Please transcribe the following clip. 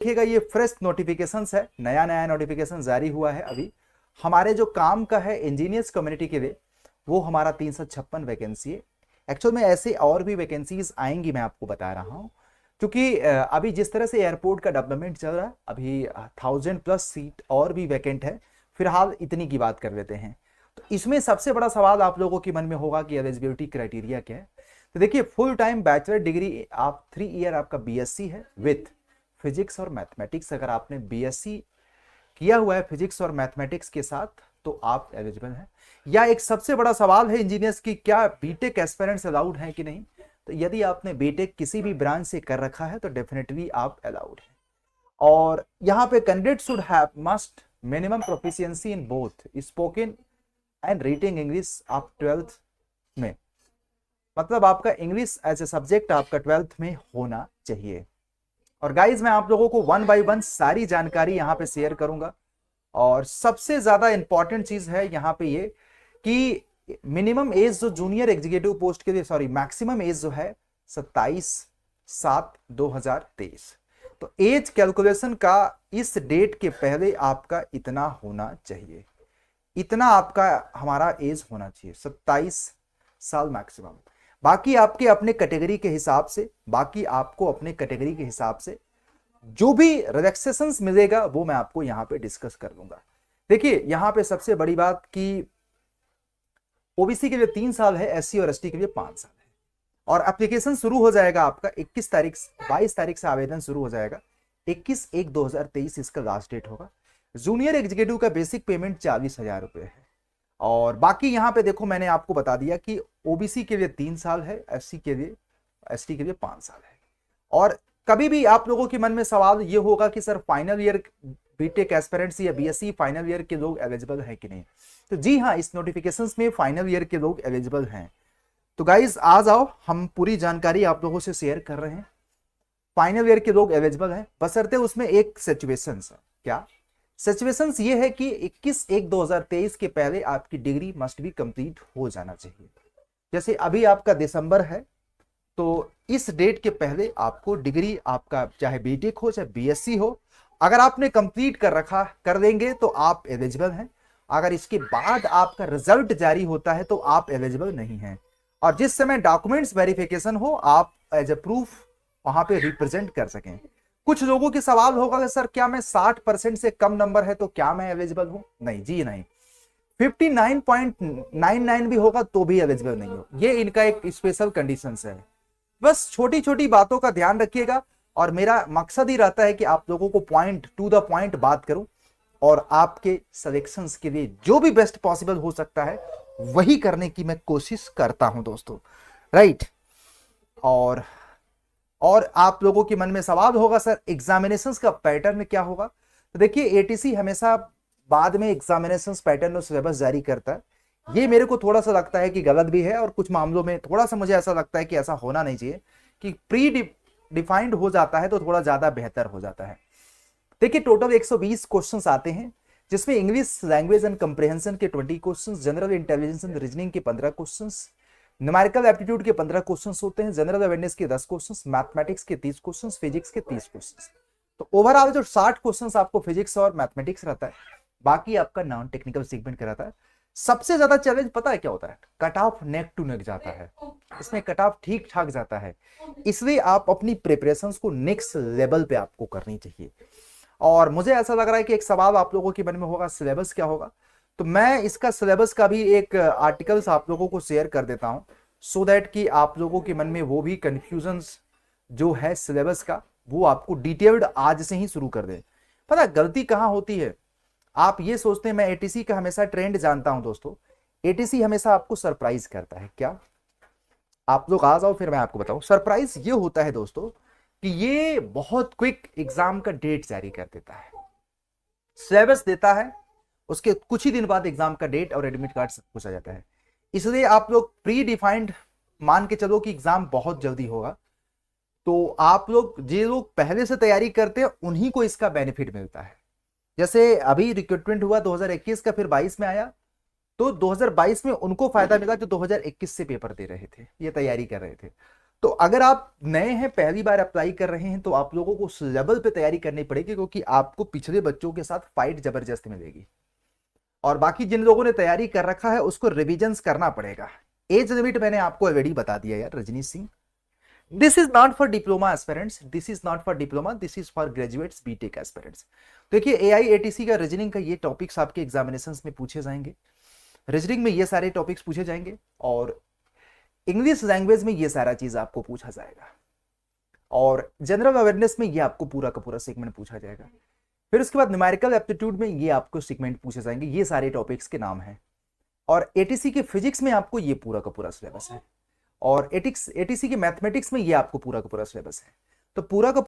देखिएगा ये fresh notifications है, नया नया नोटिफिकेशन जारी हुआ है अभी। हमारे जो काम का है इंजीनियर्स कम्युनिटी के लिए, वो हमारा 356 वैकेंसी है। एक्चुअल में ऐसे और भी वैकेंसीज आएंगी, मैं आपको बता रहा हूँ, क्योंकि अभी जिस तरह से एयरपोर्ट का डेवलपमेंट चल रहा है, अभी 1000+ सीट और भी वैकेंट है। फिलहाल इतनी की बात कर लेते हैं। तो इसमें सबसे बड़ा सवाल आप लोगों के मन में होगा कि एलिजिबिलिटी क्राइटेरिया क्या है। तो देखिए, फुल टाइम बैचलर डिग्री आप 3 ईयर आपका बीएससी है विथ फिजिक्स और मैथमेटिक्स। अगर आपने बीएससी किया हुआ है फिजिक्स और मैथमेटिक्स के साथ तो आप एलिजिबल हैं। या एक सबसे बड़ा सवाल है इंजीनियर्स की, क्या बीटेक एस्पिरेंट्स अलाउड हैं कि नहीं। तो यदि आपने बीटेक किसी भी ब्रांच से कर रखा है तो डेफिनेटली आप अलाउड हैं। और यहाँ पे candidate should have must minimum proficiency in both spoken and reading English आप 12th में, मतलब आपका इंग्लिश एज ए सब्जेक्ट आपका 12th में होना चाहिए। और गाइज मैं आप लोगों को 1 बाय 1 सारी जानकारी यहाँ पे शेयर करूंगा। और सबसे ज्यादा इंपॉर्टेंट चीज है यहाँ पे ये कि मिनिमम एज जो जूनियर एग्जीक्यूटिव पोस्ट के लिए, सॉरी मैक्सिमम एज जो है 27/7/2023। तो एज कैलकुलेशन का इस डेट के पहले आपका इतना होना चाहिए, इतना आपका हमारा एज होना चाहिए, 27 साल मैक्सिमम। बाकी आपके अपने कैटेगरी के हिसाब से, बाकी आपको अपने कैटेगरी के हिसाब से जो भी रिलैक्सेशंस मिलेगा वो मैं आपको यहां पे डिस्कस कर लूंगा। देखिए यहां पे सबसे बड़ी बात कि ओबीसी के लिए 3 साल है, एससी और एसटी के लिए 5 साल है। और एप्लीकेशन शुरू हो जाएगा आपका 22 तारीख से आवेदन शुरू हो जाएगा। 21/1/2023 इसका लास्ट डेट होगा। जूनियर एग्जीक्यूटिव का बेसिक पेमेंट 40,000 रुपए है। और बाकी यहाँ पे देखो मैंने आपको बता दिया कि ओबीसी के लिए 3 साल है, एससी के लिए, एसटी के लिए 5 साल है। और कभी भी आप लोगों के मन में सवाल ये होगा कि sir final year BTech aspirants या बीएससी फाइनल ईयर के लोग एलिजिबल है कि नहीं। तो जी हाँ, इस नोटिफिकेशंस में फाइनल ईयर के लोग एलिजिबल हैं। तो गाइज आ जाओ, हम पूरी जानकारी आप लोगों से शेयर कर रहे हैं। फाइनल ईयर के लोग एलिजिबल हैं, बशर्ते उसमें एक सिचुएशन है। क्या सिचुएशंस ये है कि 21/1/2023 के पहले आपकी डिग्री मस्ट बी कंप्लीट हो जाना चाहिए। जैसे अभी आपका दिसंबर है, तो इस डेट के पहले आपको डिग्री, आपका चाहे बीटेक हो चाहे बीएससी हो, अगर आपने कंप्लीट कर रखा कर देंगे तो आप एलिजिबल हैं। अगर इसके बाद आपका रिजल्ट जारी होता है तो आप एलिजिबल नहीं हैं। और जिस समय डॉक्यूमेंट्स वेरिफिकेशन हो, आप एज ए प्रूफ वहां पे रिप्रेजेंट कर सकें। कुछ लोगों के सवाल होगा कि सर क्या मैं 60% से कम नंबर है तो क्या मैं एलिजिबल हूं। नहीं जी नहीं, 59.99 भी होगा तो भी एलिजिबल नहीं हो। ये इनका एक स्पेशल कंडीशन है। बस छोटी छोटी बातों का ध्यान रखिएगा। और मेरा मकसद ही रहता है कि आप लोगों को पॉइंट टू द पॉइंट बात करूं और आपके सिलेक्शंस के लिए जो भी बेस्ट पॉसिबल हो सकता है वही करने की मैं कोशिश करता हूं दोस्तों, राइट। और आप लोगों के मन में सवाल होगा सर एग्जामिनेशंस का पैटर्न क्या होगा। तो देखिए एटीसी हमेशा बाद में एग्जामिनेशंस पैटर्न और सिलेबस जारी करता है। ये मेरे को थोड़ा सा लगता है कि गलत भी है, और कुछ मामलों में थोड़ा सा मुझे ऐसा लगता है कि ऐसा होना नहीं चाहिए, कि प्री डिफाइंड हो जाता है तो थोड़ा ज्यादा बेहतर हो जाता है। देखिए टोटल 120 क्वेश्चंस आते हैं, जिसमें इंग्लिश लैंग्वेज एंड कंप्रिहेंशन के 20 questions, general intelligence and reasoning के 15 क्वेश्चंस, न्यूमेरिकल एप्टीट्यूड के 15 क्वेश्चंस होते हैं, जनरल अवेयरनेस के 10 क्वेश्चंस, मैथमेटिक्स के 30 क्वेश्चंस, फिजिक्स के 30 क्वेश्चंस। तो ओवरऑल जो 60 क्वेश्चंस आपको फिजिक्स और मैथमेटिक्स रहता है, बाकी आपका नॉन टेक्निकल सेगमेंट का रहता है। सबसे ज्यादा चैलेंज पता है क्या होता है, cut off neck to neck जाता है। इसमें कट ऑफ ठीक ठाक जाता है, इसलिए आप अपनी प्रिपरेशंस को नेक्स्ट लेवल पे आपको करनी चाहिए। और मुझे ऐसा लग रहा है कि एक सवाल आप लोगों के मन में होगा, सिलेबस क्या होगा। तो मैं इसका सिलेबस का भी एक आर्टिकल्स आप लोगों को शेयर कर देता हूं, सो दैट कि आप लोगों के मन में वो भी कंफ्यूजन्स जो है सिलेबस का, वो आपको डिटेल्ड आज से ही शुरू कर दे। पता गलती कहां होती है, आप ये सोचते हैं, मैं एटीसी का हमेशा ट्रेंड जानता हूं दोस्तों, एटीसी हमेशा आपको सरप्राइज करता है। क्या आप लोग आ जाओ फिर मैं आपको बताऊं। सरप्राइज ये होता है दोस्तों कि ये बहुत क्विक एग्जाम का डेट जारी कर देता है, सिलेबस देता है, उसके कुछ ही दिन बाद एग्जाम का डेट और एडमिट कार्ड सब कुछ आ जाता है। इसलिए आप लोग प्री डिफाइंड मान के चलो कि एग्जाम बहुत जल्दी होगा, तो आप लोग जो लोग पहले से तैयारी करते हैं उन्हीं को इसका बेनिफिट मिलता है। जैसे अभी रिक्रूटमेंट हुआ 2021 का, फिर 22 में आया, तो 2022 में उनको फायदा मिला जो 2021 से पेपर दे रहे थे, ये तैयारी कर रहे थे। तो अगर आप नए हैं, पहली बार अप्लाई कर रहे हैं, तो आप लोगों को उस लेवल पे तैयारी करनी पड़ेगी, क्योंकि आपको पिछले बच्चों के साथ फाइट जबरदस्त मिलेगी। और बाकी जिन लोगों ने तैयारी कर रखा है उसको रिविजन्स करना पड़ेगा। एज लिमिट मैंने आपको ऑलरेडी बता दिया यार Rajni Singh. This is not for diploma aspirants, this is not for diploma, this is for graduates BTech aspirants. देखिए एआईएटीसी का रीजनिंग का ये टॉपिक्स आपके एग्जामिनेशंस में पूछे जाएंगे। रीजनिंग में ये सारे टॉपिक्स पूछे जाएंगे और इंग्लिश लैंग्वेज में ये सारा चीज आपको पूछा जाएगा, और जनरल अवेयरनेस में ये आपको पूरा का पूरा सेगमेंट पूछा जाएगा। फिर उसके बाद न्यूमेरिकल एप्टीट्यूड में ये आपको सेगमेंट पूछे जाएंगे। ये सारे टॉपिक्स के नाम हैं। और एटीसी के फिजिक्स में आपको ये पूरा का पूरा सिलेबस है, और एटीसी के मैथमेटिक्स में ये आपको पूरा का पूरा सिलेबस है। तो पूरा का